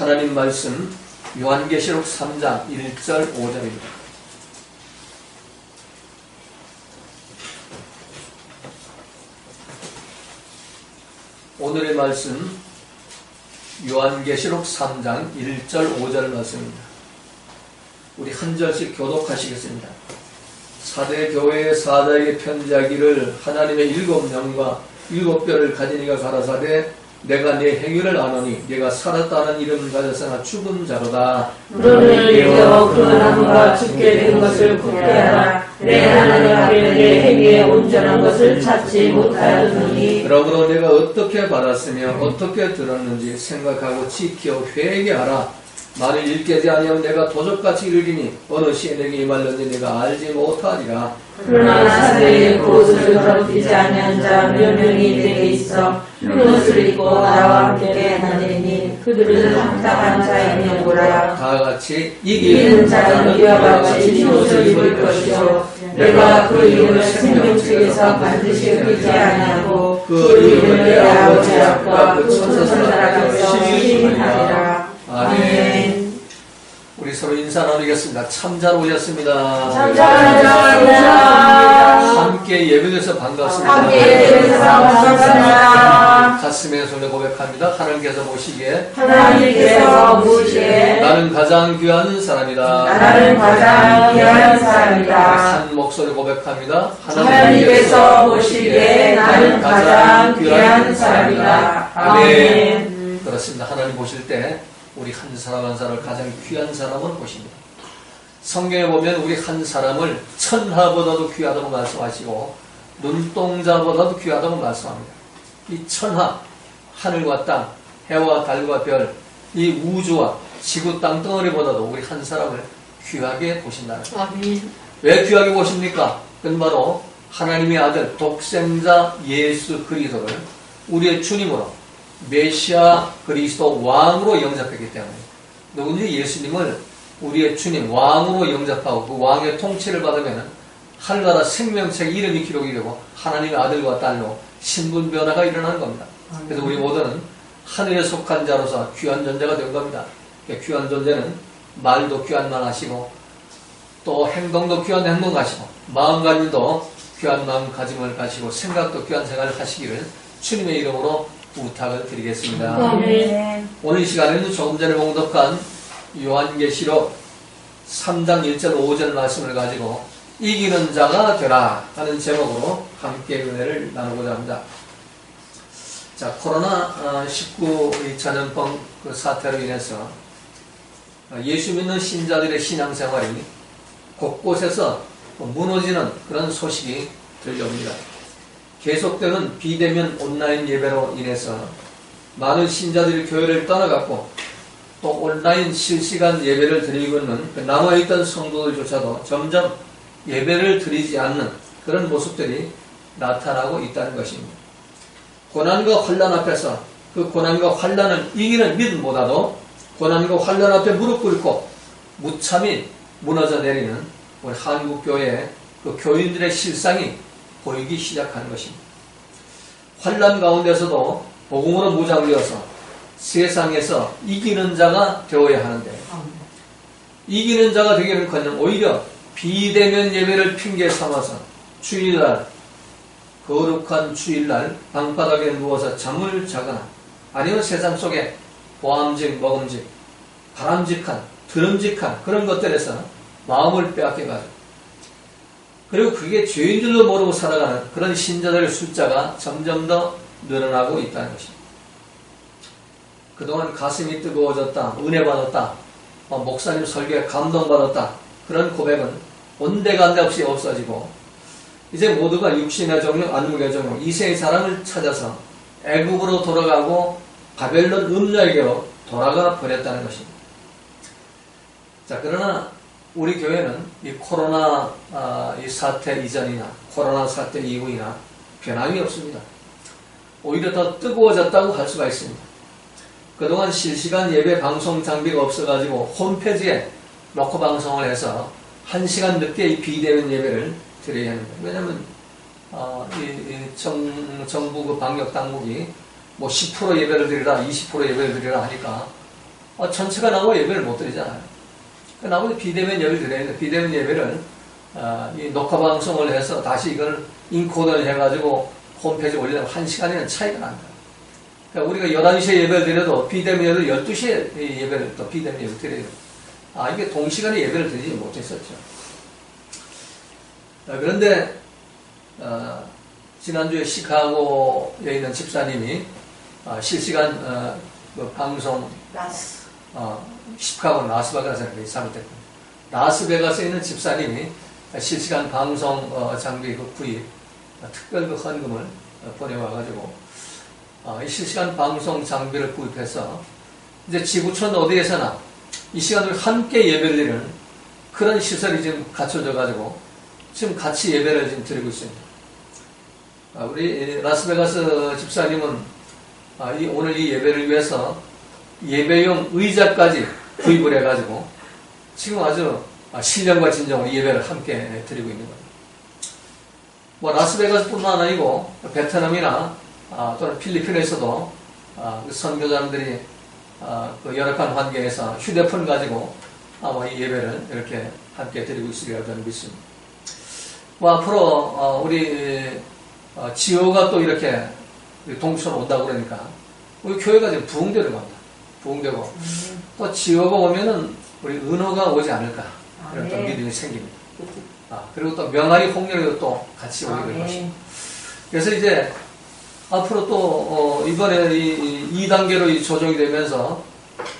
하나님 말씀 요한계시록 3장 1절 5절입니다. 오늘의 말씀 요한계시록 3장 1절 5절 말씀입니다. 우리 한 절씩 교독하시겠습니다. 사대 교회의 사자에게 편지하기를 하나님의 7명과 7뼈를 가진 이가 가라사대 내가 네 행위를 아노니 네가 살았다는 이름을 가졌으나 죽은 자로다. 너를 이겨 그 나무가 죽게 된 것을 굳게하라. 내 하나님 앞에 내 행위에 온전한 것을 찾지 못하였느니. 그러므로 내가 어떻게 받았으며 어떻게 들었는지 생각하고 지켜 회개하라. 만일 읽게 아니하면 내가 도적같이 이르리니 어느 시에 내게 임할는지 내가 알지 못하리라. 그러나 사대의 그옷을 더럽히지 아니한 자 몇 명이 내게 있어 흰옷을 입고 나와 함께 다니니 그들은 합당한 자이니라. 다같이 이기는 자는 이와 같이 흰옷을 입을 것이요 내가 그 이름을 생명책에서 반드시 끄지 아니하고 그 이름을 내 아버지 앞과 그 천사들 앞에서 시인하리라. 아멘. 우리 서로 인사 나누겠습니다. 참 잘 오셨습니다. 함께 예배드려서 반갑습니다. 가슴에 손에 고백합니다. 하나님께서 보시기에 나는 가장 귀한 사람이다. 한 목소리 고백합니다. 하나님께서 보시기에 나는 가장 귀한 사람이다. 아멘. 그렇습니다. 하나님 보실 때 우리 한 사람 한 사람을 가장 귀한 사람으로 보십니다. 성경에 보면 우리 한 사람을 천하보다도 귀하다고 말씀하시고 눈동자보다도 귀하다고 말씀합니다. 이 천하, 하늘과 땅, 해와 달과 별, 이 우주와 지구 땅덩어리보다도 우리 한 사람을 귀하게 보신다는 거예요. 왜 귀하게 보십니까? 그건 바로 하나님의 아들 독생자 예수 그리스도를 우리의 주님으로 메시아 그리스도 왕으로 영접했기 때문에 누군지 예수님을 우리의 주님 왕으로 영접하고 그 왕의 통치를 받으면 하늘나라 생명책 이름이 기록이 되고 하나님의 아들과 딸로 신분 변화가 일어나는 겁니다. 그래서 우리 모두는 하늘에 속한 자로서 귀한 존재가 된 겁니다. 귀한 존재는 말도 귀한 말 하시고 또 행동도 귀한 행동 하시고 마음가짐도 귀한 마음가짐을 가지고 생각도 귀한 생각을 하시기를 주님의 이름으로 부탁을 드리겠습니다. 오늘 이 시간에는 조금 전에 봉독한 요한계시록 3장 1절 5절 말씀을 가지고 이기는 자가 되라 하는 제목으로 함께 은혜를 나누고자 합니다. 자, 코로나19 전염병 그 사태로 인해서 예수 믿는 신자들의 신앙생활이 곳곳에서 무너지는 그런 소식이 들려옵니다. 계속되는 비대면 온라인 예배로 인해서 많은 신자들이 교회를 떠나갔고 또 온라인 실시간 예배를 드리고 있는 남아있던 성도들조차도 점점 예배를 드리지 않는 그런 모습들이 나타나고 있다는 것입니다. 고난과 환난 앞에서 그 고난과 환난을 이기는 믿음보다도 고난과 환난 앞에 무릎 꿇고 무참히 무너져 내리는 우리 한국교회의 그 교인들의 실상이 보이기 시작하는 것입니다. 환난 가운데서도 복음으로 무장되어서 세상에서 이기는 자가 되어야 하는데 이기는 자가 되기는커녕 오히려 비대면 예배를 핑계 삼아서 주일날 거룩한 주일날 방바닥에 누워서 잠을 자거나 아니면 세상 속에 보암직 먹음직 바람직한 드름직한 그런 것들에서 마음을 빼앗겨가지고 그리고 그게 죄인 줄도 모르고 살아가는 그런 신자들의 숫자가 점점 더 늘어나고 있다는 것입니다. 그동안 가슴이 뜨거워졌다, 은혜 받았다, 목사님 설교에 감동받았다 그런 고백은 온데간데 없이 없어지고 이제 모두가 육신의 정욕, 안목의 정욕, 이세의 사랑을 찾아서 애국으로 돌아가고 바벨론 음녀에게로 돌아가 버렸다는 것입니다. 자, 그러나 우리 교회는 이 코로나 이 사태 이전이나 코로나 사태 이후이나 변함이 없습니다. 오히려 더 뜨거워졌다고 할 수가 있습니다. 그동안 실시간 예배 방송 장비가 없어가지고 홈페이지에 녹화 방송을 해서 1시간 늦게 이 비대면 예배를 드려야 합니다. 왜냐하면 정부 그 방역 당국이 뭐 10% 예배를 드리라, 20% 예배를 드리라 하니까 전체가 나오고 예배를 못 드리잖아요. 나머지 비대면 예배를 드려야 되는데, 비대면 예배를 이 녹화 방송을 해서 다시 이걸 인코더를 해가지고 홈페이지에 올리려면 1시간이나 차이가 난다. 그러니까 우리가 11시에 예배를 드려도 비대면 예배를 12시에 예배를 또 비대면 예배를 드려야 돼요. 이게 동시간에 예배를 드리지 못했었죠. 그런데 지난주에 시카고에 있는 집사님이 실시간 그 방송 시카고 라스베가스에 잘못됐고 라스베가스에 있는 집사님이 실시간 방송 장비 그 구입 특별 그 헌금을 보내와가지고 이 실시간 방송 장비를 구입해서 이제 지구촌 어디에서나 이 시간을 함께 예배를 드리는 그런 시설이 지금 갖춰져가지고 지금 같이 예배를 지금 드리고 있습니다. 우리 라스베가스 집사님은 오늘 이 예배를 위해서 예배용 의자까지 구입을 해가지고 지금 아주 신령과 진정으로 예배를 함께 드리고 있는 겁니다. 뭐 라스베가스뿐만 아니고 베트남이나 또는 필리핀에서도 그 선교사님들이 그 열악한 환경에서 휴대폰 가지고 아마 이 예배를 이렇게 함께 드리고 있으리라 저는 믿습니다. 뭐 앞으로 우리 지호가 또 이렇게 동촌 온다고 그러니까 우리 교회가 지금 부흥되는 겁니다. 부흥되고 또 지호가 오면은 우리 은호가 오지 않을까 이런 또 믿음이 생깁니다. 그리고 또 명아리 홍렬이도 또 같이 오게 될 것입니다. 그래서 이제 앞으로 또 이번에 이 2단계로 조정이 되면서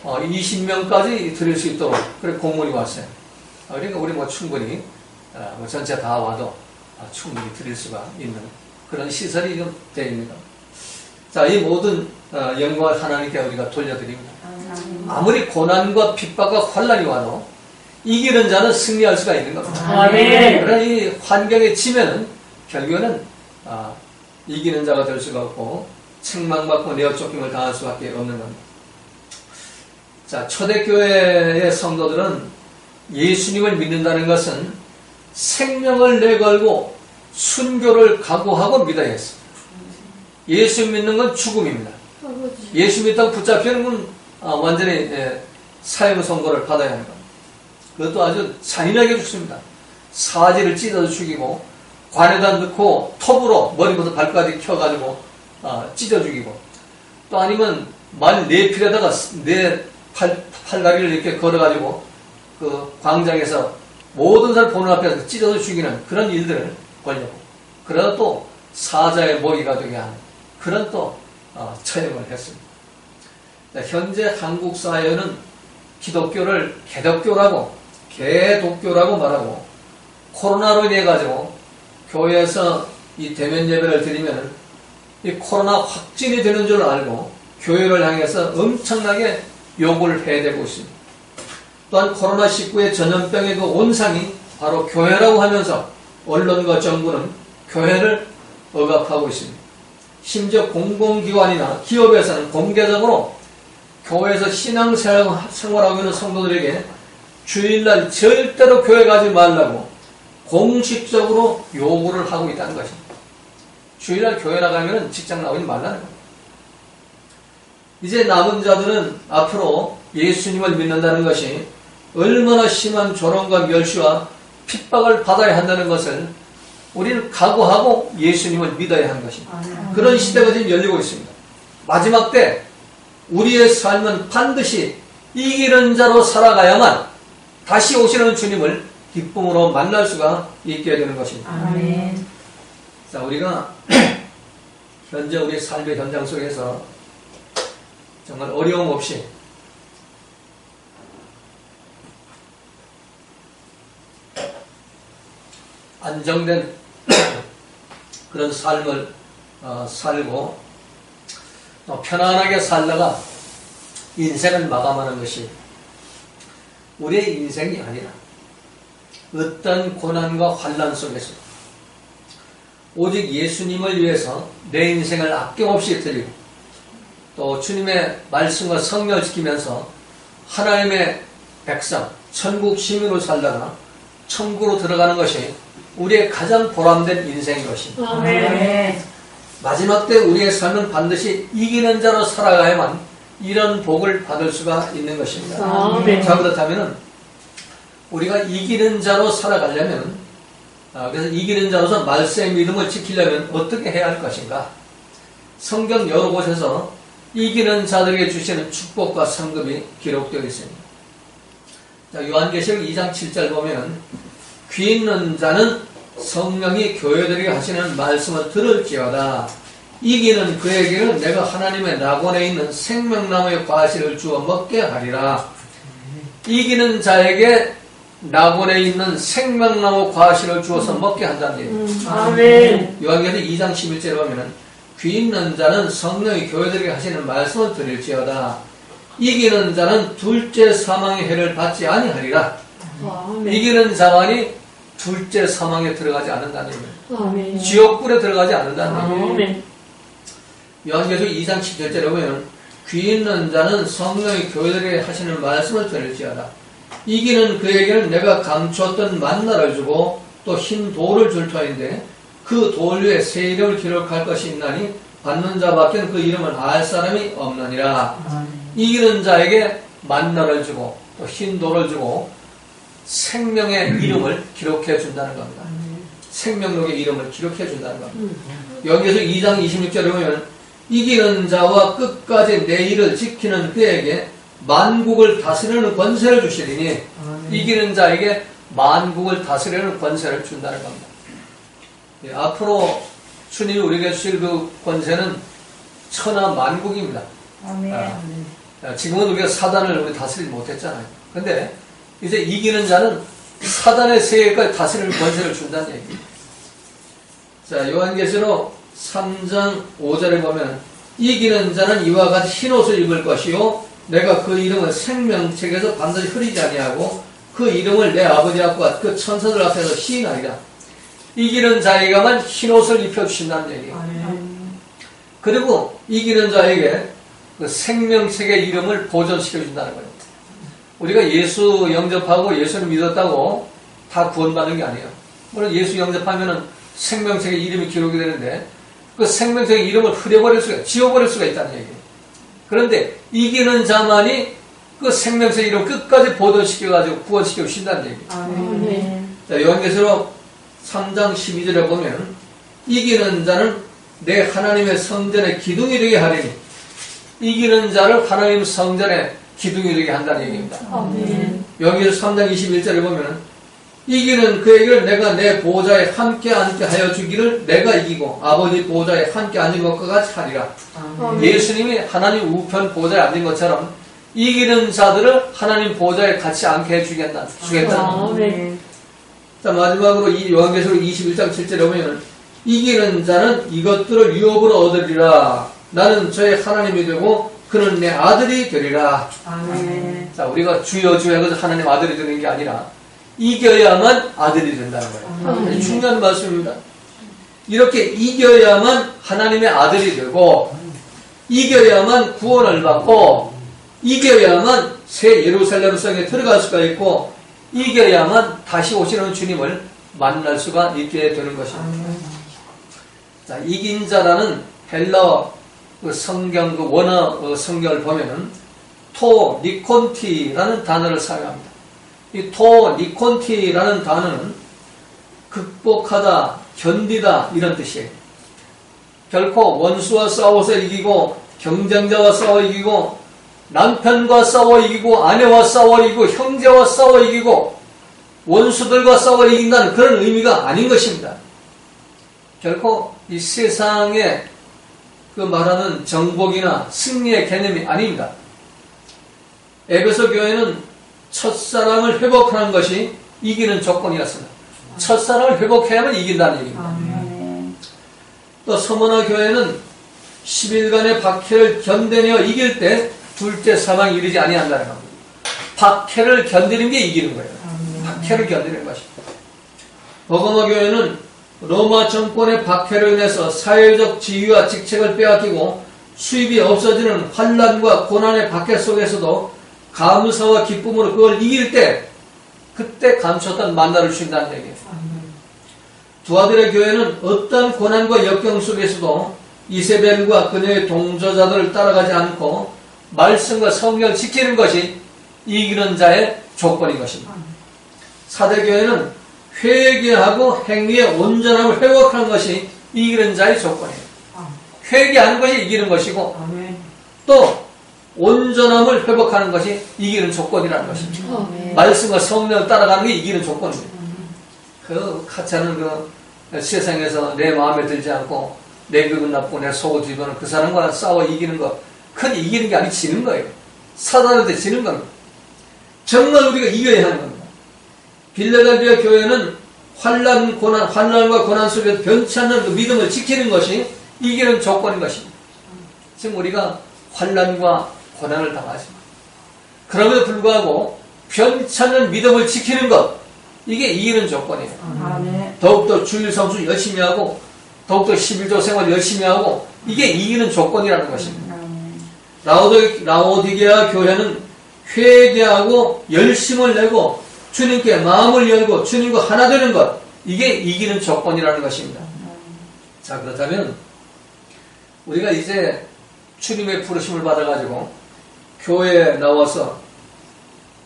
20명까지 드릴 수 있도록 그렇게 공문이 왔어요. 그러니까 우리 뭐 충분히 뭐 전체 다 와도 충분히 드릴 수가 있는 그런 시설이 좀 되어 있는 겁니다. 자, 이 모든 영광을 하나님께 우리가 돌려드립니다. 아무리 고난과 핍박과 환란이 와도 이기는 자는 승리할 수가 있는 겁니다. 그러나 이 환경에 지면은 결국에는 이기는 자가 될 수가 없고 책망받고 내어쫓김을 당할 수밖에 없는 겁니다. 자, 초대교회의 성도들은 예수님을 믿는다는 것은 생명을 내걸고 순교를 각오하고 믿어야 했습니다. 예수 믿는 건 죽음입니다. 예수 믿다고 붙잡히는 건 완전히 사형 선고를 받아야 하는 겁니다. 그것도 아주 잔인하게 죽습니다. 사지를 찢어서 죽이고 관에다 넣고 톱으로 머리부터 발까지 켜가지고 찢어 죽이고 또 아니면 말 네 필에다가 네 팔다리를 이렇게 걸어가지고 그 광장에서 모든 사람 보는 앞에서 찢어서 죽이는 그런 일들을 벌려고 그러다 또 사자의 먹이가 되게 하는 그런 또 처형을 했습니다. 현재 한국 사회는 기독교를 개독교라고 말하고 코로나로 인해 가지고 교회에서 이 대면 예배를 드리면 이 코로나 확진이 되는 줄 알고 교회를 향해서 엄청나게 요구를 해대고 있습니다. 또한 코로나19의 전염병의 그 온상이 바로 교회라고 하면서 언론과 정부는 교회를 억압하고 있습니다. 심지어 공공기관이나 기업에서는 공개적으로 교회에서 신앙생활하고 있는 성도들에게 주일날 절대로 교회 가지 말라고 공식적으로 요구를 하고 있다는 것입니다. 주일날 교회 나가면 직장 나오지 말라는 겁니다. 이제 남은 자들은 앞으로 예수님을 믿는다는 것이 얼마나 심한 조롱과 멸시와 핍박을 받아야 한다는 것을 우리는 각오하고 예수님을 믿어야 하는 것입니다. 그런 시대가 지금 열리고 있습니다. 마지막 때 우리의 삶은 반드시 이기는 자로 살아가야만 다시 오시는 주님을 기쁨으로 만날 수가 있게 되는 것입니다. 아멘. 자, 우리가 현재 우리 삶의 현장 속에서 정말 어려움 없이 안정된 그런 삶을 살고 또 편안하게 살다가 인생을 마감하는 것이 우리의 인생이 아니라 어떤 고난과 환난 속에서 오직 예수님을 위해서 내 인생을 아낌없이 드리고 또 주님의 말씀과 성령을 지키면서 하나님의 백성, 천국 시민으로 살다가 천국으로 들어가는 것이 우리의 가장 보람된 인생인 것입니다. 아멘. 마지막 때 우리의 삶은 반드시 이기는 자로 살아가야만 이런 복을 받을 수가 있는 것입니다. 아멘. 자, 그렇다면 우리가 이기는 자로 살아가려면, 그래서 이기는 자로서 말세의 믿음을 지키려면 어떻게 해야 할 것인가? 성경 여러 곳에서 이기는 자들에게 주시는 축복과 상급이 기록되어 있습니다. 자, 요한계시록 2장 7절 보면 귀 있는 자는 성령이 교회들에게 하시는 말씀을 들을지어다. 이기는 그에게는 내가 하나님의 낙원에 있는 생명나무의 과실을 주어 먹게 하리라. 이기는 자에게 낙원에 있는 생명나무 과실을 주어서 먹게 한다는 얘기입니다. 아멘. 요한계시록 2장 11절에 보면 귀 있는 자는 성령이 교회들에게 하시는 말씀을 들을지어다. 이기는 자는 둘째 사망의 해를 받지 아니하리라. 아멘. 이기는 자만이 둘째 사망에 들어가지 않는다는 얘기입니다. 아멘. 지옥불에 들어가지 않는다는 얘기입니다. 아멘. 요한계시록 2장 10절에 보면 귀 있는 자는 성령이 교회들에게 하시는 말씀을 들을지어다. 이기는 그에게는 내가 감추었던 만나를 주고 또 흰 돌을 줄 터인데 그 돌 위에 새 이름을 기록할 것이 있나니 받는 자밖에는 그 이름을 알 사람이 없느니라. 이기는 자에게 만나를 주고 또 흰 돌을 주고 생명의 이름을 기록해 준다는 겁니다. 생명록의 이름을 기록해 준다는 겁니다. 여기에서 2장 26절에 보면 이기는 자와 끝까지 내 일을 지키는 그에게 만국을 다스리는 권세를 주시리니 이기는 자에게 만국을 다스리는 권세를 준다는 겁니다. 예, 앞으로 주님이 우리에게 주실 그 권세는 천하 만국입니다. 지금은 우리가 사단을 우리 다스리지 못했잖아요. 근데 이제 이기는 자는 사단의 세계까지 다스리는 권세를 준다는 얘기입니다. 자, 요한계시록 3장 5절에 보면 이기는 자는 이와 같이 흰옷을 입을 것이요 내가 그 이름을 생명책에서 반드시 흐리지 아니하고 그 이름을 내 아버지 앞과 그 천사들 앞에서 시인하리라. 이기는 자에게만 흰옷을 입혀주신다는 얘기예요. 그리고 이기는 자에게 그 생명책의 이름을 보존시켜준다는 거예요. 우리가 예수 영접하고 예수를 믿었다고 다 구원받는 게 아니에요. 물론 예수 영접하면은 생명책의 이름이 기록이 되는데 그 생명책의 이름을 흐려버릴 수가, 지워버릴 수가 있다는 얘기예요. 그런데 이기는 자만이 그 생명책의 이름을 끝까지 보존시켜가지고 구원시켜 주신다는 얘기예요. 아멘. 자, 요한계시록 3장 12절에 보면 이기는 자는 내 하나님의 성전에 기둥이 되게 하리니 이기는 자를 하나님 성전에 기둥이 되게 한다는 얘기입니다. 아멘. 여기서 3장 21절에 보면 이기는 그에게를 내가 내 보좌에 함께 앉게 하여 주기를 내가 이기고 아버지 보좌에 함께 앉은 것과 같이 하리라. 아멘. 예수님이 하나님 우편 보좌에 앉은 것처럼 이기는 자들을 하나님 보좌에 같이 앉게 해주겠다. 아멘. 자, 마지막으로 이 요한계시록 21장 7절에 보면 이기는 자는 이것들을 유업으로 얻으리라. 나는 저의 하나님이 되고 그는 내 아들이 되리라. 아멘. 자, 우리가 주여 주여 해서 하나님 아들이 되는 게 아니라 이겨야만 아들이 된다는 거예요. 아주 중요한 말씀입니다. 이렇게 이겨야만 하나님의 아들이 되고 이겨야만 구원을 받고 이겨야만 새 예루살렘 성에 들어갈 수가 있고 이겨야만 다시 오시는 주님을 만날 수가 있게 되는 것입니다. 자, 이긴 자라는 헬라어 그 성경 그 원어 성경을 보면은 토 니콘티라는 단어를 사용합니다. 이 토 니콘티라는 단어는 극복하다, 견디다 이런 뜻이에요. 결코 원수와 싸워서 이기고 경쟁자와 싸워 이기고 남편과 싸워 이기고 아내와 싸워 이기고 형제와 싸워 이기고 원수들과 싸워 이긴다는 그런 의미가 아닌 것입니다. 결코 이 세상에 그 말하는 정복이나 승리의 개념이 아닙니다. 에베소 교회는 첫사랑을 회복하는 것이 이기는 조건이었습니다. 첫사랑을 회복해야만 이긴다는 얘기입니다. 또 서머나 교회는 10일간의 박해를 견뎌내어 이길 때 둘째 사망이 이르지 아니한다는 겁니다. 박해를 견디는 게 이기는 거예요. 박해를 견디는 것입니다. 버거마 교회는 로마 정권의 박해로 인해서 사회적 지위와 직책을 빼앗기고 수입이 없어지는 환난과 고난의 박해 속에서도 감사와 기쁨으로 그걸 이길 때 그때 감췄던 만나를 주신다는 얘기예요. 두아들의 교회는 어떤 고난과 역경 속에서도 이세벨과 그녀의 동조자들을 따라가지 않고 말씀과 성령을 지키는 것이 이기는 자의 조건인 것입니다. 사대교회는 회개하고 행위의 온전함을 회복하는 것이 이기는 자의 조건이에요. 회개하는 것이 이기는 것이고 또 온전함을 회복하는 것이 이기는 조건이라는 것입니다. 말씀과 성령을 따라가는 게 이기는 조건입니다. 그 가짜는 그 세상에서 내 마음에 들지 않고 내 기분 나쁘고 내 속을 뒤집어는 그 사람과 싸워 이기는 것, 그건 이기는 게 아니고 지는 거예요. 사단한테 지는 겁니다. 정말 우리가 이겨야 하는 겁니다. 빌라델비아 교회는 환난과 고난 속에서 변치 않는 그 믿음을 지키는 것이 이기는 조건인 것입니다. 지금 우리가 환난과 고난을 당하지만 그럼에도 불구하고 변치 않는 믿음을 지키는 것, 이게 이기는 조건이에요. 더욱더 주일 성수 열심히 하고 더욱더 11조 생활 열심히 하고 이게 이기는 조건이라는 것입니다. 라오디게아 교회는 회개하고 열심을 내고 주님께 마음을 열고 주님과 하나 되는 것, 이게 이기는 조건이라는 것입니다. 자, 그렇다면 우리가 이제 주님의 부르심을 받아가지고 교회에 나와서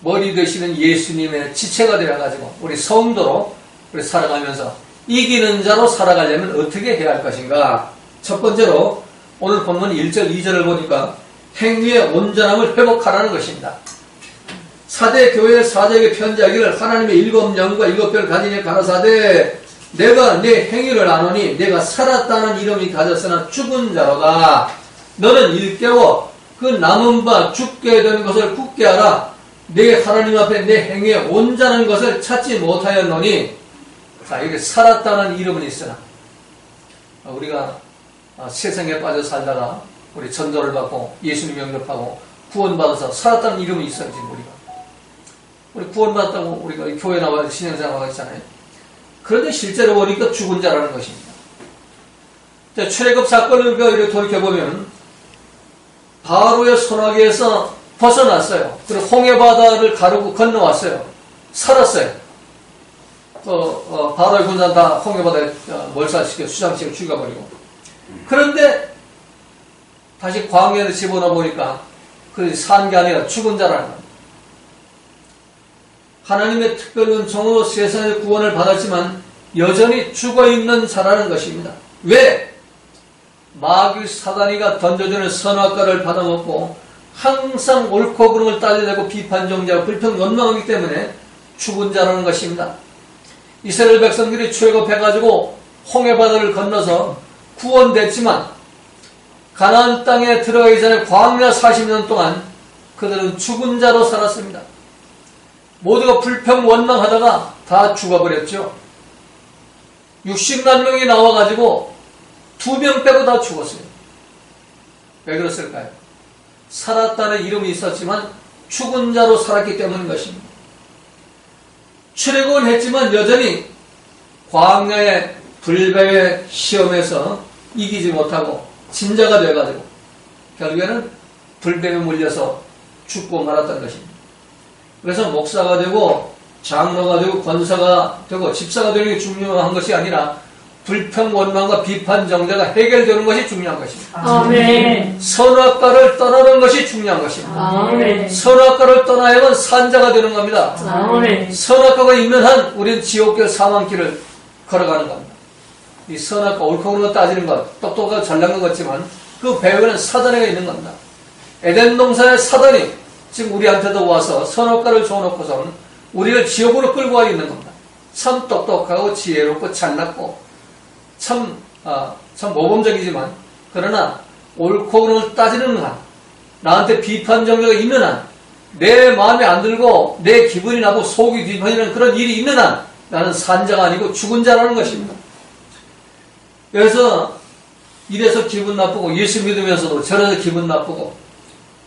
머리 되시는 예수님의 지체가 되어가지고 우리 성도로 우리 살아가면서 이기는 자로 살아가려면 어떻게 해야 할 것인가? 첫 번째로 오늘 본문 1절 2절을 보니까 행위의 온전함을 회복하라는 것입니다. 사대 교회 사적에 편지하기를 하나님의 7영과 7별을 가지니 가라사대 내가 내 행위를 아노니 내가 살았다는 이름이 가졌으나 죽은 자로다. 너는 일깨워 그 남은 바 죽게 되는 것을 굳게 하라. 내 하나님 앞에 내 행위에 온전한 것을 찾지 못하였노니. 자, 여기 살았다는 이름은 있으나 우리가 세상에 빠져 살다가 우리 전도를 받고 예수님 영접하고 구원받아서 살았다는 이름이 있어요. 지금 우리 구원받았다고 우리가 교회 나와서 신앙생활 하잖아요. 그런데 실제로 보니까 죽은 자라는 것입니다. 출애굽 사건을 이렇게 돌이켜보면 바로의 손아귀에서 벗어났어요. 그리고 홍해바다를 가르고 건너왔어요. 살았어요. 바로의 군사는 다 홍해바다에 몰살시켜 수장시켜 죽여버리고. 그런데 다시 광야에 집어넣어 보니까 그 산 게 아니라 죽은 자라는 겁니다. 하나님의 특별 은총으로 세상의 구원을 받았지만 여전히 죽어있는 자라는 것입니다. 왜? 마귀 사단이가 던져주는 선악과를 받아먹고 항상 옳고 그름을 따져대고 비판정죄하고 불평 원망하기 때문에 죽은 자라는 것입니다. 이스라엘 백성들이 출애굽해가지고 홍해바다를 건너서 구원됐지만 가나안 땅에 들어가기 전에 광야 40년 동안 그들은 죽은 자로 살았습니다. 모두가 불평 원망하다가 다 죽어버렸죠. 60만 명이 나와가지고 2명 빼고 다 죽었어요. 왜 그랬을까요? 살았다는 이름이 있었지만 죽은 자로 살았기 때문인 것입니다. 출애굽은 했지만 여전히 광야의 불배의 시험에서 이기지 못하고 진자가 되어가지고 결국에는 불뱀에 물려서 죽고 말았던 것입니다. 그래서 목사가 되고 장로가 되고 권사가 되고 집사가 되는 게 중요한 것이 아니라 불평 원망과 비판 정죄가 해결되는 것이 중요한 것입니다. 아멘. 선악과를 떠나는 것이 중요한 것입니다. 아멘. 선악과를 떠나야만 산자가 되는 겁니다. 아멘. 선악과가 있는 한 우리는 지옥길 사망길을 걸어가는 겁니다. 이 선악과 옳고 그름을 따지는 것, 똑똑하고 잘난 것 같지만 그 배후에는 사단이 있는 겁니다. 에덴 동산의 사단이 지금 우리한테도 와서 선악과를 줘놓고서는 우리를 지옥으로 끌고 와 있는 겁니다. 참 똑똑하고 지혜롭고 잘났고 참 모범적이지만 그러나 옳고 그름을 따지는 한, 나한테 비판 정죄가 있는 한, 내 마음에 안 들고 내 기분이 나고 속이 뒤집어지는 그런 일이 있는 한 나는 산자가 아니고 죽은 자라는 것입니다. 그래서 이래서 기분 나쁘고 예수 믿으면서도 저래서 기분 나쁘고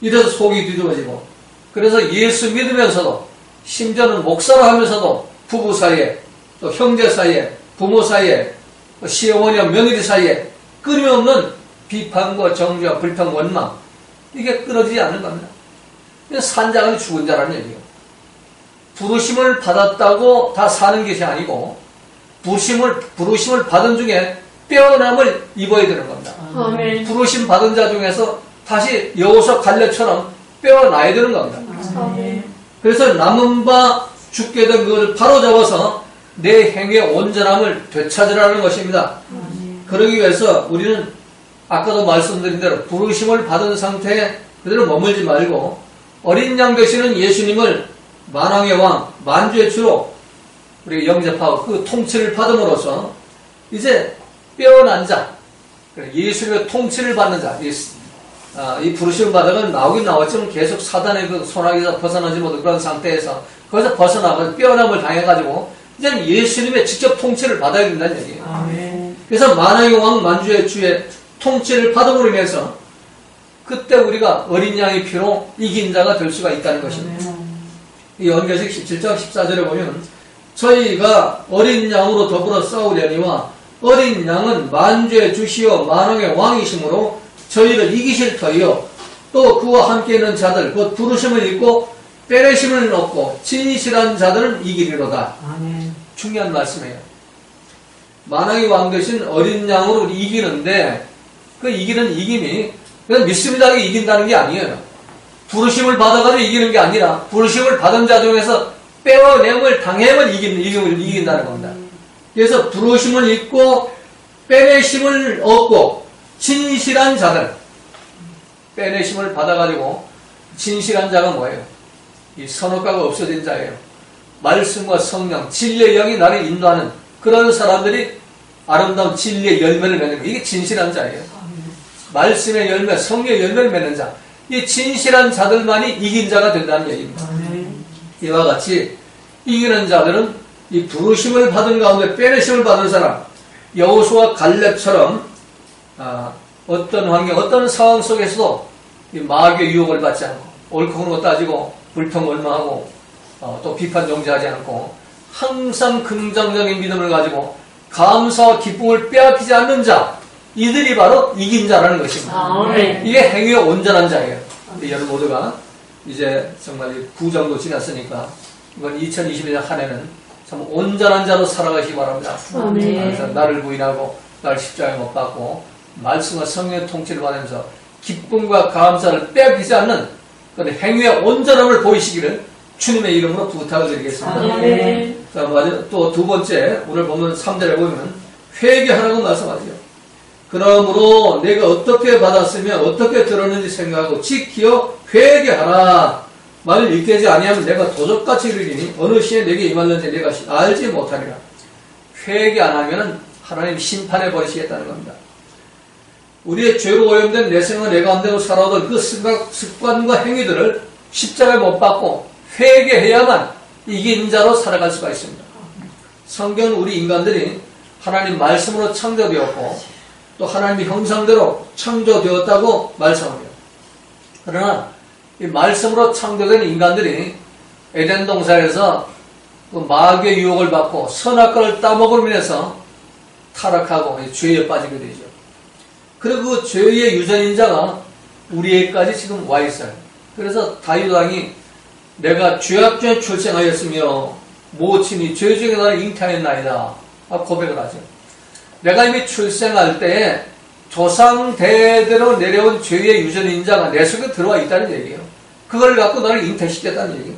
이래서 속이 뒤집어지고 그래서 예수 믿으면서도 심지어는 목사로 하면서도 부부 사이에 또 형제 사이에 부모 사이에 시어머니와 며느리 사이에 끊임없는 비판과 정죄와 불평 원망 이게 끊어지지 않는 겁니다. 산자가 아니고 죽은 자라는 얘기예요. 부르심을 받았다고 다 사는 것이 아니고 부르심을 받은 중에 빼어남을 입어야 되는 겁니다. 아멘. 부르심 받은 자 중에서 다시 여호수아 갈렙처럼 빼어나야 되는 겁니다. 그래서 남은 바 죽게 된 그것을 바로잡아서 내 행위의 온전함을 되찾으라는 것입니다. 그러기 위해서 우리는 아까도 말씀드린 대로 부르심을 받은 상태에 그대로 머물지 말고 어린 양 되시는 예수님을 만왕의 왕, 만주의 주로 우리가 영접하고 그 통치를 받음으로써 이제 빼어난 자, 예수님의 통치를 받는 자, 이 부르심을 받으면 나오긴 나왔지만 계속 사단의 그 손아귀에서 벗어나지 못한 그런 상태에서 거기서 벗어나고 빼어남을 당해가지고 이제는 예수님의 직접 통치를 받아야 된다는 얘기예요. 아멘. 그래서 만왕의 왕, 만주의 주의 통치를 받음으로 인해서 그때 우리가 어린 양의 피로 이긴 자가 될 수가 있다는 것입니다. 이 연결식 17장 14절에 보면 저희가 어린 양으로 더불어 싸우려니와 어린 양은 만주의 주시오 만왕의 왕이시므로 저희를 이기실 터이요 또 그와 함께 있는 자들 곧 부르심을 입고 빼내심을 얻고 진실한 자들은 이기리로다. 아멘. 중요한 말씀이에요. 만왕의 왕 대신 어린 양으로 이기는데 그 이기는 이김이 그냥 믿습니다게 이긴다는 게 아니에요. 부르심을 받아가지고 이기는 게 아니라 부르심을 받은 자 중에서 빼어냄을 당해만 이긴다는 겁니다. 그래서 부르심을 입고 빼내심을 얻고 진실한 자들, 빼내심을 받아가지고 진실한 자가 뭐예요? 이 선악과가 없어진 자예요. 말씀과 성령, 진리의 영이 나를 인도하는 그런 사람들이 아름다운 진리의 열매를 맺는 거예요. 이게 진실한 자예요. 말씀의 열매, 성령의 열매를 맺는 자. 이 진실한 자들만이 이긴 자가 된다는 얘기입니다. 이와 같이 이기는 자들은 이 부르심을 받은 가운데 빼내심을 받은 사람, 여호수아 갈렙처럼 어떤 환경, 어떤 상황 속에서도 이 마귀의 유혹을 받지 않고 옳고 그른 거 따지고 불평불만하고 또 비판 정지하지 않고 항상 긍정적인 믿음을 가지고 감사와 기쁨을 빼앗기지 않는 자, 이들이 바로 이긴 자라는 것입니다. 이게 행위의 온전한 자예요. 여러분 모두가 이제 정말 9정도 지났으니까 이번 2021년 한 해는 참 온전한 자로 살아가시기 바랍니다. 그래서 나를 부인하고 나를 십자가에 못 박고 말씀과 성령의 통치를 받으면서 기쁨과 감사를 빼앗기지 않는 그런 행위의 온전함을 보이시기를 주님의 이름으로 부탁을 드리겠습니다. 자, 또 두 번째 오늘 보면 3절에 보면 회개하라고 말씀하죠. 그러므로 내가 어떻게 받았으며 어떻게 들었는지 생각하고 지키어 회개하라. 만일 읽게 아니하면 내가 도적같이 이르리니 어느 시에 내게 임할는지 내가 알지 못하리라. 회개 안 하면 하나님 심판해 버리시겠다는 겁니다. 우리의 죄로 오염된 내 생과 내 가운데로 살아오던 그 습관과 행위들을 십자가에 못 박고 회개해야만 이긴 자로 살아갈 수가 있습니다. 성경은 우리 인간들이 하나님 말씀으로 창조되었고 또 하나님의 형상대로 창조되었다고 말씀합니다. 그러나 이 말씀으로 창조된 인간들이 에덴 동산에서 그 마귀의 유혹을 받고 선악과를 따먹으로 인해서 타락하고 죄에 빠지게 되죠. 그리고 그 죄의 유전인자가 우리에게까지 지금 와 있어요. 그래서 다윗 왕이 내가 죄악 중에 출생하였으며 모친이 죄 중에 나를 잉태하였나이다 고백을 하죠. 내가 이미 출생할 때에 조상 대대로 내려온 죄의 유전인자가 내 속에 들어와 있다는 얘기예요. 그걸 갖고 나를 잉태시켰다는 얘기예요.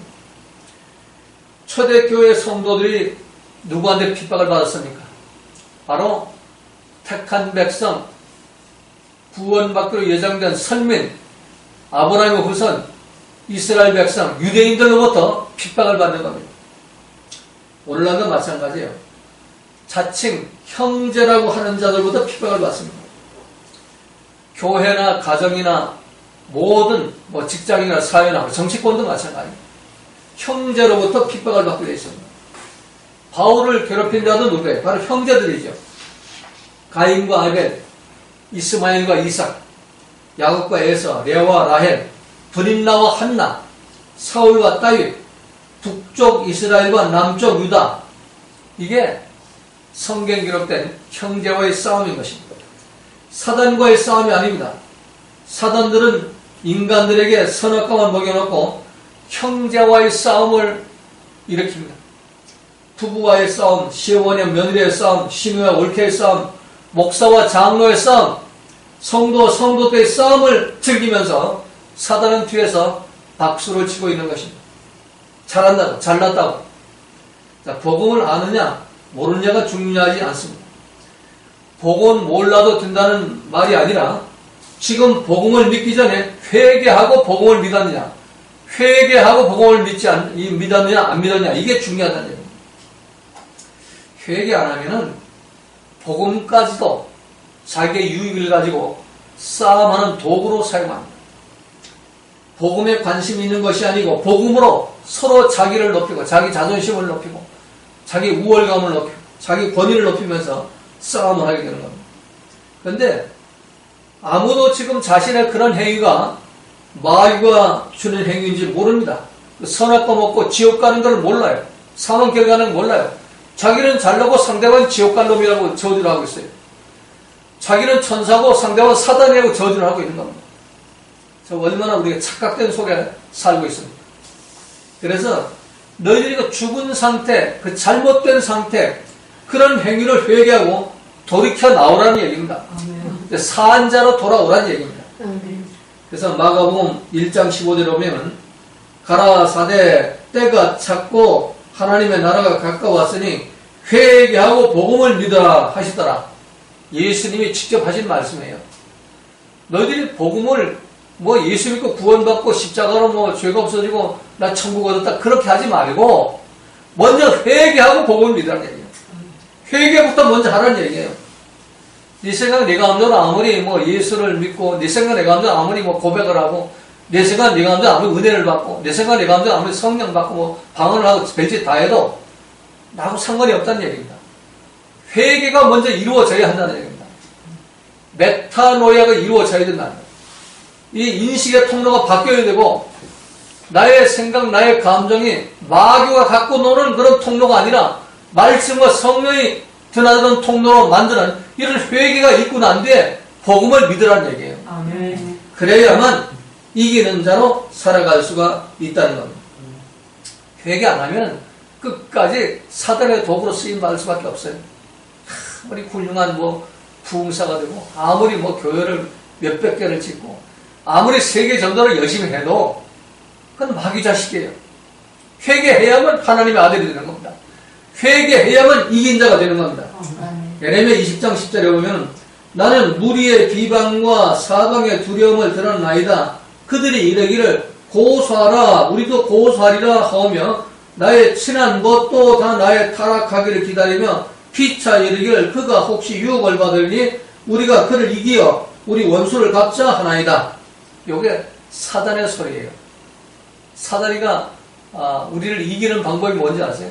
초대교회 성도들이 누구한테 핍박을 받았습니까? 바로 택한 백성, 구원받기로 예정된 선민, 아브라함의 후손, 이스라엘 백성, 유대인들로부터 핍박을 받는 겁니다. 오늘날도 마찬가지예요. 자칭 형제라고 하는 자들보다 핍박을 받습니다. 교회나 가정이나 모든 직장이나 사회나 정치권도 마찬가지입니다. 형제로부터 핍박을 받게 되어 있습니다. 바울을 괴롭힌 자도 누구예요? 바로 형제들이죠. 가인과 아벨, 이스마엘과 이삭, 야곱과 에서, 레아와 라헬, 브린나와 한나, 사울과 다윗, 북쪽 이스라엘과 남쪽 유다. 이게 성경 기록된 형제와의 싸움인 것입니다. 사단과의 싸움이 아닙니다. 사단들은 인간들에게 선악과만 먹여놓고 형제와의 싸움을 일으킵니다. 부부와의 싸움, 시어머니와 며느리의 싸움, 시누이와 올케의 싸움, 목사와 장로의 싸움, 성도들의 싸움을 즐기면서 사단은 뒤에서 박수를 치고 있는 것입니다. 잘한다고, 잘났다고. 자, 복음을 아느냐, 모르느냐가 중요하지 않습니다. 복음은 몰라도 된다는 말이 아니라 지금 복음을 믿기 전에 회개하고 복음을 믿었느냐, 회개하고 복음을 믿었느냐, 안 믿었느냐, 이게 중요하다는 얘기입니다. 회개 안 하면은 복음까지도 자기의 유익을 가지고 싸움하는 도구로 사용합니다. 복음에 관심이 있는 것이 아니고 복음으로 서로 자기를 높이고 자기 자존심을 높이고 자기 우월감을 높이고 자기 권위를 높이면서 싸움을 하게 되는 겁니다. 그런데 아무도 지금 자신의 그런 행위가 마귀가 주는 행위인지 모릅니다. 선악과 먹고 지옥 가는 걸 몰라요. 사망 결과는 몰라요. 자기는 잘나고 상대방은 지옥 갈 놈이라고 저주를 하고 있어요. 자기는 천사고 상대방은 사단이라고 저주를 하고 있는 겁니다. 얼마나 우리가 착각된 속에 살고 있습니다. 그래서 너희들이 그 죽은 상태, 그 잘못된 상태, 그런 행위를 회개하고 돌이켜 나오라는 얘기입니다. 사한 자로 돌아오라는 얘기입니다. 그래서 마가복음 1장 15절에 보면 가라사대 때가 찼고 하나님의 나라가 가까웠으니 회개하고 복음을 믿어라 하시더라. 예수님이 직접 하신 말씀이에요. 너희들이 복음을 예수 믿고 구원받고 십자가로 죄가 없어지고 나 천국 얻었다 그렇게 하지 말고 먼저 회개하고 복음을 믿으라는 얘기예요. 회개부터 먼저 하라는 얘기예요. 네 생각 내 가운데로 아무리 예수를 믿고 네 생각 내 가운데로 아무리 고백을 하고 내 생각 내 가운데로 아무리 은혜를 받고 내 생각 내 가운데로 아무리 성령 받고 방언을 하고 별짓 다 해도 나하고 상관이 없다는 얘기입니다. 회개가 먼저 이루어져야 한다는 얘기입니다. 메타노이아가 이루어져야 된다는 거예요. 이 인식의 통로가 바뀌어야 되고 나의 생각, 나의 감정이 마귀가 갖고 노는 그런 통로가 아니라 말씀과 성령이 드나드는 통로로 만드는 이런 회개가 있고 난 뒤에 복음을 믿으라는 얘기예요. 아멘. 그래야만 이기는 자로 살아갈 수가 있다는 겁니다. 회개 안 하면 끝까지 사단의 도구로 쓰임받을 수밖에 없어요. 아무리 훌륭한 부흥사가 되고 아무리 교회를 몇백 개를 짓고 아무리 세계 전도를 열심히 해도 그건 마귀 자식이에요. 회개해야만 하나님의 아들이 되는 겁니다. 회개해야만 이긴 자가 되는 겁니다. 예레미야 20장 10절에 보면 나는 무리의 비방과 사방의 두려움을 드러나이다. 그들이 이르기를 고소하라 우리도 고소하리라 하며 나의 친한 것도 다 나의 타락하기를 기다리며 피차 이르기를 그가 혹시 유혹을 받으니 우리가 그를 이기어 우리 원수를 갚자 하나이다. 이게 사단의 소리예요. 사단이가 우리를 이기는 방법이 뭔지 아세요?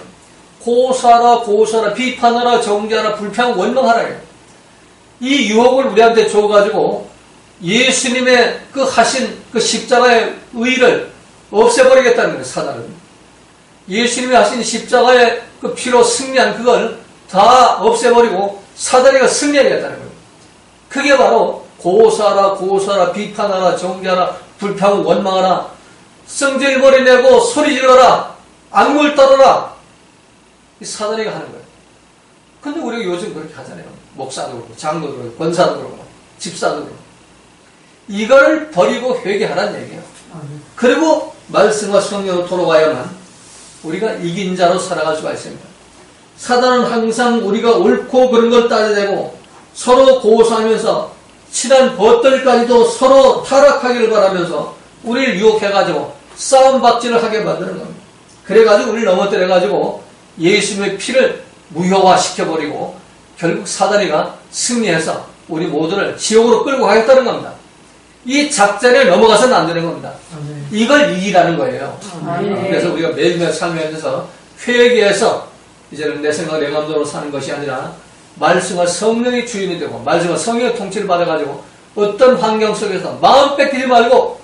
고소하라 비판하라 정죄하라 불평 원망하라. 이 유혹을 우리한테 줘가지고 예수님의 그 하신 그 십자가의 의를 없애버리겠다는 거예요. 사단은 예수님이 하신 십자가의 그 피로 승리한 그걸 다 없애버리고 사단이가 승리하겠다는 거예요. 그게 바로 고소하라 비판하라 정죄하라 불평 원망하라 성질머리 내고 소리 질러라 악물 떨어라 이 사단이가 하는 거예요. 근데 우리가 요즘 그렇게 하잖아요. 목사도 그렇고 장로도 그렇고 권사도 그렇고 집사도 그렇고 이걸 버리고 회개하라는 얘기예요. 그리고 말씀과 성령으로 돌아와야만 우리가 이긴 자로 살아갈 수가 있습니다. 사단은 항상 우리가 옳고 그런 걸 따져대고 서로 고소하면서 친한 벗들까지도 서로 타락하기를 바라면서 우리를 유혹해가지고 싸움박질을 하게 만드는 겁니다. 그래가지고 우리를 넘어뜨려가지고 예수님의 피를 무효화시켜버리고 결국 사단이가 승리해서 우리 모두를 지옥으로 끌고 가겠다는 겁니다. 이 작전에 넘어가서는 안 되는 겁니다. 이걸 이기라는 거예요. 그래서 우리가 매일매일 삶에서 회개해서 이제는 내 생각 내 마음대로 사는 것이 아니라 말씀과 성령이 주인이 되고 말씀과 성령의 통치를 받아가지고 어떤 환경 속에서 마음 뺏기지 말고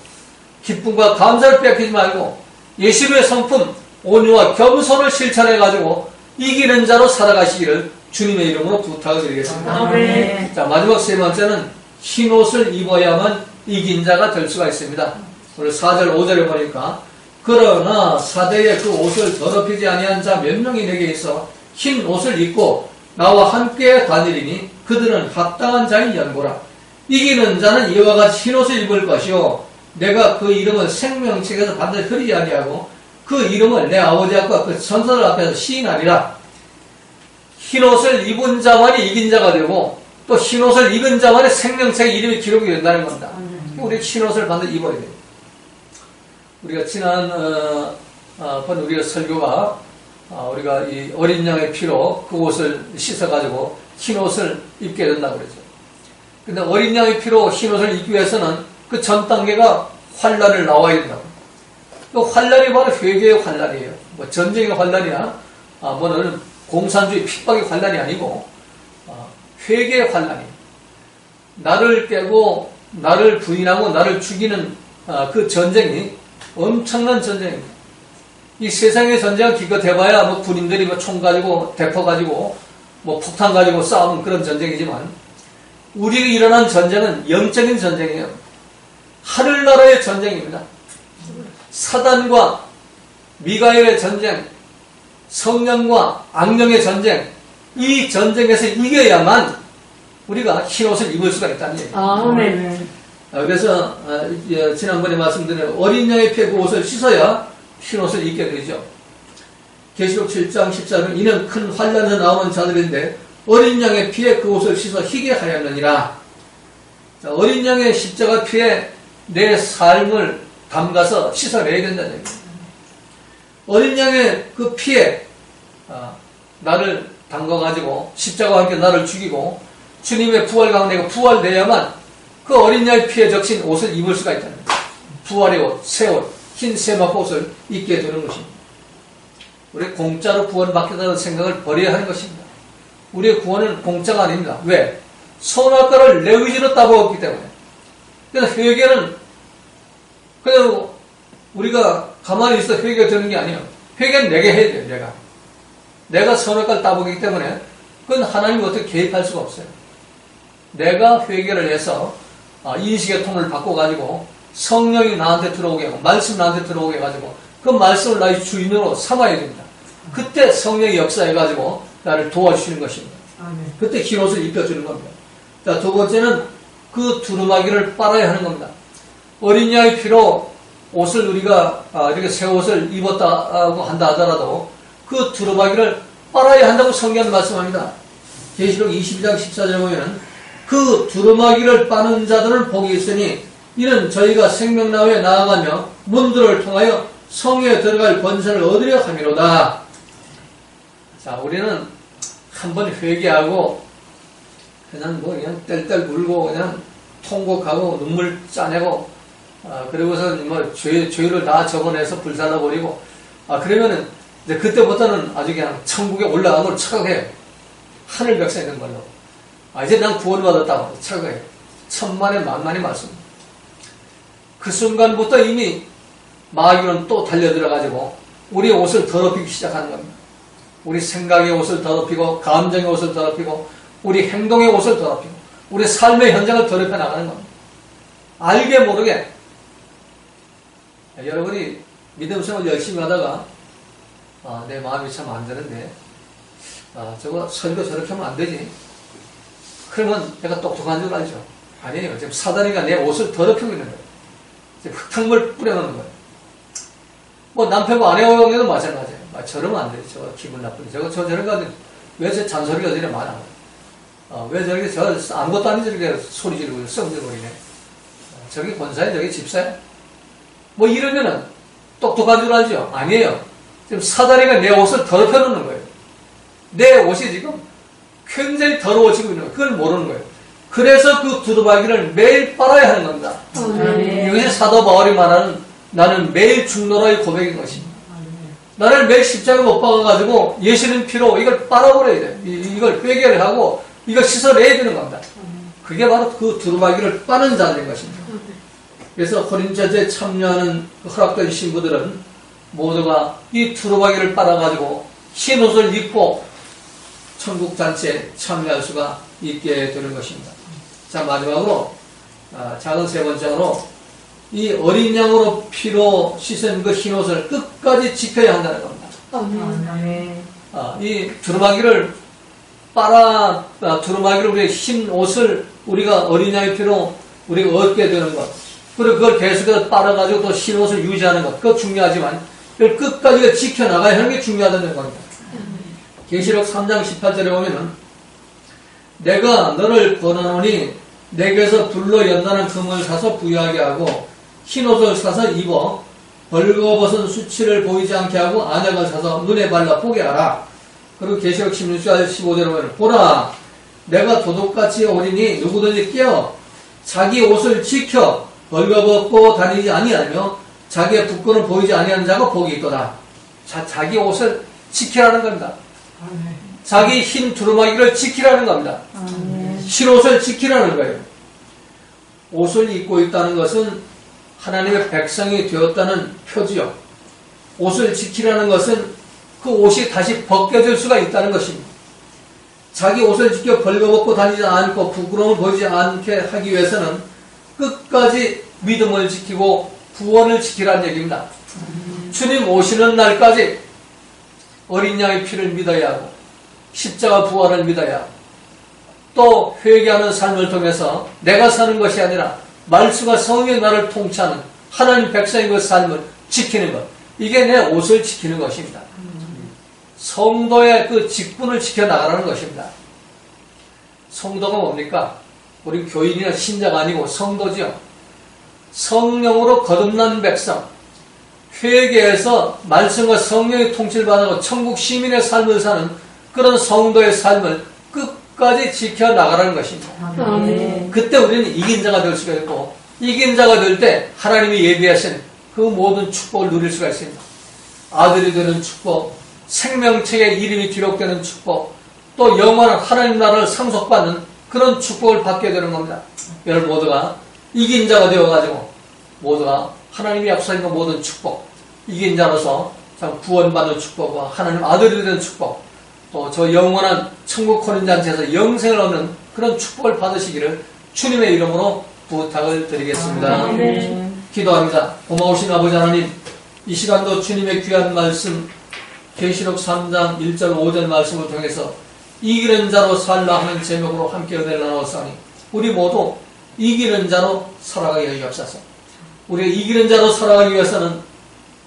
기쁨과 감사를 뺏기지 말고 예수님의 성품 온유와 겸손을 실천해가지고 이기는 자로 살아가시기를 주님의 이름으로 부탁을 드리겠습니다. 아멘. 자, 마지막 세 번째는 흰 옷을 입어야만 이긴 자가 될 수가 있습니다. 오늘 4절 5절에 보니까 그러나 사대에 그 옷을 더럽히지 아니한 자 몇 명이 내게 있어 흰 옷을 입고 나와 함께 다니리니 그들은 합당한 자인 연고라. 이기는 자는 이와 같이 흰옷을 입을 것이요 내가 그 이름을 생명책에서 반드시 흐리지 아니하고 그 이름을 내 아버지 앞과 그 천사들 앞에서 시인하리라. 흰옷을 입은 자만이 이긴 자가 되고 또 흰옷을 입은 자만의 생명책에 이름이 기록이 된다는 겁니다. 우리 흰옷을 반드시 입어야 돼요. 우리가 지난 번 우리가 설교가 우리가 이 어린 양의 피로 그 옷을 씻어가지고 흰옷을 입게 된다고 그러죠. 근데 어린 양의 피로 흰옷을 입기 위해서는 그 전 단계가 환란을 나와야 된다고. 그 환란이 바로 회개의 환란이에요. 뭐 전쟁의 환란이야, 뭐는 공산주의 핍박의 환란이 아니고 회개의 환란이에요. 나를 깨고 나를 부인하고 나를 죽이는 그 전쟁이 엄청난 전쟁입니다. 이 세상의 전쟁은 기껏 해봐야 뭐 군인들이 뭐 총 가지고 대포 가지고 뭐 폭탄 가지고 싸우는 그런 전쟁이지만 우리에게 일어난 전쟁은 영적인 전쟁이에요. 하늘나라의 전쟁입니다. 사단과 미가엘의 전쟁, 성령과 악령의 전쟁, 이 전쟁에서 이겨야만 우리가 흰옷을 입을 수가 있다는 얘기예요. 아멘. 그래서 지난번에 말씀드린 어린 양의 피에 그 옷을 씻어야 흰옷을 입게 되죠. 계시록 7장 14절은 이는 큰 환란에서 나오는 자들인데 어린 양의 피에 그 옷을 씻어 희게 하였느니라. 자, 어린 양의 십자가 피에 내 삶을 담가서 씻어내야 된다는 얘기입니다. 어린 양의 그 피에 나를 담가가지고 십자가와 함께 나를 죽이고 주님의 부활 가운데 내가 부활돼야만 그 어린 양의 피에 적신 옷을 입을 수가 있다는 거예요. 부활의 옷, 새 옷, 흰 세마포 옷을 입게 되는 것입니다. 우리 공짜로 구원받겠다는 생각을 버려야 하는 것입니다. 우리의 구원은 공짜가 아닙니다. 왜? 선악과를 내 의지로 따먹었기 때문에. 그래서 회개는 그냥 우리가 가만히 있어 회개가 되는 게 아니에요. 회개는 내게 해야 돼요. 내가 선악과를 따먹기 때문에 그건 하나님이 어떻게 개입할 수가 없어요. 내가 회개를 해서 인식의 통을 바꿔가지고 성령이 나한테 들어오게 하고 말씀 나한테 들어오게 해가지고 그 말씀을 나의 주인으로 삼아야 됩니다. 그때 성령이 역사해가지고 나를 도와주시는 것입니다. 그때 흰 옷을 입혀주는 겁니다. 자, 두 번째는 그 두루마기를 빨아야 하는 겁니다. 어린 양의 피로 옷을 우리가 이렇게 새 옷을 입었다고 한다 하더라도 그 두루마기를 빨아야 한다고 성경은 말씀합니다. 계시록 22장 14절에 보면 그 두루마기를 빠는 자들은 복이 있으니 이는 저희가 생명나무에 나아가며 문들을 통하여 성에 들어갈 권세를 얻으려 함이로다. 자, 우리는 한번 회개하고 그냥 뗄뗄 물고 그냥 통곡하고 눈물 짜내고 그리고서 뭐 죄를 다 적어내서 불살라버리고 그러면은 이제 그때부터는 아주 그냥 천국에 올라간 걸 착각해요. 하늘 벽에 있는 걸로. 이제 난 구원받았다고 착각해요. 천만의 만만의 말씀. 그 순간부터 이미 마귀는 또 달려들어가지고 우리의 옷을 더럽히기 시작하는 겁니다. 우리 생각의 옷을 더럽히고 감정의 옷을 더럽히고 우리 행동의 옷을 더럽히고 우리 삶의 현장을 더럽혀 나가는 겁니다. 알게 모르게 여러분이 믿음 생활 열심히 하다가 내 마음이 참 안 되는데 저거 설교 저렇게 하면 안 되지. 그러면 내가 똑똑한 줄 알죠. 아니에요. 지금 사단이가 내 옷을 더럽히고 있는 거예요. 지금 흙탕물 뿌려놓는 거예요. 뭐 남편과 아내와 관계도 마찬가지예요. 저러면 안 되지. 저거 기분 나쁘지. 저런 거 왜 저 잔소리가 저리 많아. 왜 저렇게 아무것도 아니지 저렇게 소리 지르고 썩들거리네. 저게 권사야 저게 집사야. 뭐 이러면은 똑똑한 줄 알죠. 아니에요. 지금 사다리가 내 옷을 더럽혀 놓는 거예요. 내 옷이 지금 굉장히 더러워지고 있는 거예요. 그걸 모르는 거예요. 그래서 그 두루마기를 매일 빨아야 하는 겁니다. 이것이 사도 바울이 말하는 나는 매일 죽노라의 고백인 것입니다. 나를 매일 십자가 못 박아가지고 예수님 피로 이걸 빨아버려야 돼. 이걸 회개를 하고 이걸 씻어내야 되는 겁니다. 그게 바로 그 두루마기를 빠는 자들인 것입니다. 그래서 호린제제에 참여하는 허락된 신부들은 모두가 이 두루마기를 빨아가지고 흰 옷을 입고 천국 잔치에 참여할 수가 있게 되는 것입니다. 자, 마지막으로 작은 세 번째로 이 어린 양으로 피로 씻은 그 흰 옷을 끝까지 지켜야 한다는 겁니다. 이 두루마기를 두루마기로 우리 흰 옷을 우리가 어린 양의 피로 우리가 얻게 되는 것. 그리고 그걸 계속해서 빨아가지고 또 흰 옷을 유지하는 것. 그거 중요하지만, 그걸 끝까지 지켜나가야 하는 게 중요하다는 겁니다. 계시록 3장 18절에 보면은, 내가 너를 권하노니, 내게서 불로 연단한 금을 사서 부유하게 하고, 흰 옷을 사서 입어, 벌거벗은 수치를 보이지 않게 하고, 안약을 사서 눈에 발라 보게 하라. 그리고 계시록 16절 15절에 보면, 보라, 내가 도둑같이 오리니 누구든지 깨어 자기 옷을 지켜 벌거벗고 다니지 아니하며 자기의 붓고는 보이지 아니하는 자가 복이 있도다. 자기 옷을 지키라는 겁니다. 자기 흰 두루마기를 지키라는 겁니다. 흰 옷을 지키라는 거예요. 옷을 입고 있다는 것은 하나님의 백성이 되었다는 표지요. 옷을 지키라는 것은 그 옷이 다시 벗겨질 수가 있다는 것입니다. 자기 옷을 지켜 벌거벗고 다니지 않고 부끄러움을 보이지 않게 하기 위해서는 끝까지 믿음을 지키고 구원을 지키라는 얘기입니다. 주님 오시는 날까지 어린 양의 피를 믿어야 하고 십자가 부활을 믿어야 하고 또 회개하는 삶을 통해서 내가 사는 것이 아니라 말씀과 성령이 나를 통치하는 하나님 백성의 그 삶을 지키는 것. 이게 내 옷을 지키는 것입니다. 성도의 그 직분을 지켜나가라는 것입니다. 성도가 뭡니까? 우리 교인이나 신자가 아니고 성도지요. 성령으로 거듭난 백성, 회개해서 말씀과 성령의 통치를 받고 천국 시민의 삶을 사는 그런 성도의 삶을 끝까지 지켜나가라는 것입니다. 그때 우리는 이긴 자가 될 수가 있고, 이긴 자가 될 때 하나님이 예비하신 그 모든 축복을 누릴 수가 있습니다. 아들이 되는 축복, 생명책에 이름이 기록되는 축복, 또 영원한 하나님 나라를 상속받는 그런 축복을 받게 되는 겁니다. 여러분 모두가 이긴 자가 되어가지고 모두가 하나님이 앞서는 모든 축복, 이긴 자로서 참 구원받는 축복과 하나님 아들이 되는 축복, 또 저 영원한 천국 혼인잔치에서 영생을 얻는 그런 축복을 받으시기를 주님의 이름으로 부탁을 드리겠습니다. 기도합니다. 고마우신 아버지 하나님, 이 시간도 주님의 귀한 말씀 계시록 3장 1절 5절 말씀을 통해서 이기는 자로 살라 하는 제목으로 함께 은혜를 나누었사오니 우리 모두 이기는 자로 살아가게 하시옵소서. 우리가 이기는 자로 살아가기 위해서는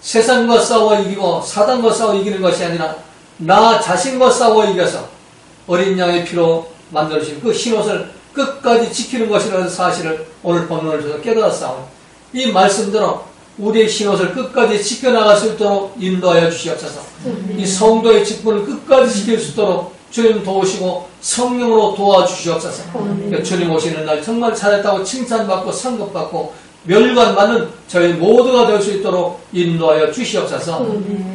세상과 싸워 이기고 사단과 싸워 이기는 것이 아니라 나 자신과 싸워 이겨서 어린 양의 피로 만들어주신 그 흰옷을 끝까지 지키는 것이라는 사실을 오늘 본문을 통해서 깨달았사오니 이 말씀대로 우리의 흰옷을 끝까지 지켜나갈 수 있도록 인도하여 주시옵소서. 이 성도의 직분을 끝까지 지킬 수 있도록 주님 도우시고 성령으로 도와주시옵소서. 주님 오시는 날 정말 잘했다고 칭찬받고 상급받고 멸관받는 저희 모두가 될 수 있도록 인도하여 주시옵소서.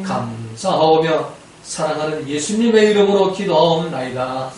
감사하오며 사랑하는 예수님의 이름으로 기도하옵나이다.